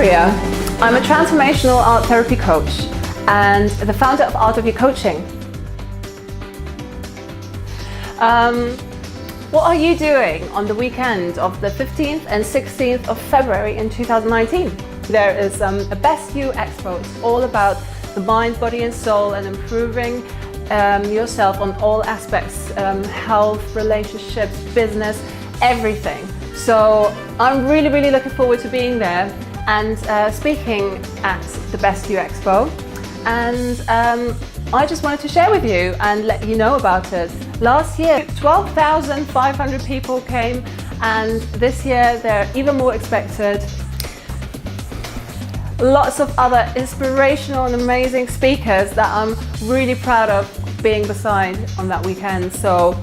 Maria. I'm a transformational art therapy coach and the founder of Art of You Coaching. What are you doing on the weekend of the 15th and 16th of February in 2019? There is a Best You Expo. It's all about the mind, body and soul and improving yourself on all aspects, health, relationships, business, everything. So I'm really looking forward to being there and speaking at the Best You Expo. And I just wanted to share with you and let you know about it. Last year, 12,500 people came, and this year there are even more expected. Lots of other inspirational and amazing speakers that I'm really proud of being beside on that weekend. So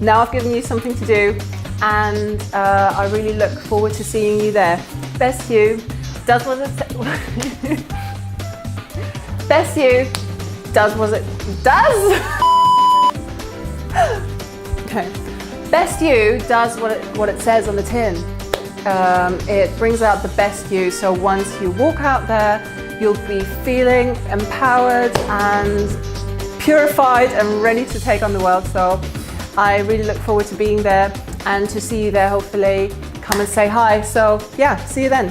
now I've given you something to do, and I really look forward to seeing you there. Best You does what it says. Best You does what it does. Okay. Best You does what it says on the tin. It brings out the best you. So once you walk out there, you'll be feeling empowered and purified and ready to take on the world. So I really look forward to being there and to see you there. Hopefully, come and say hi. So yeah, see you then.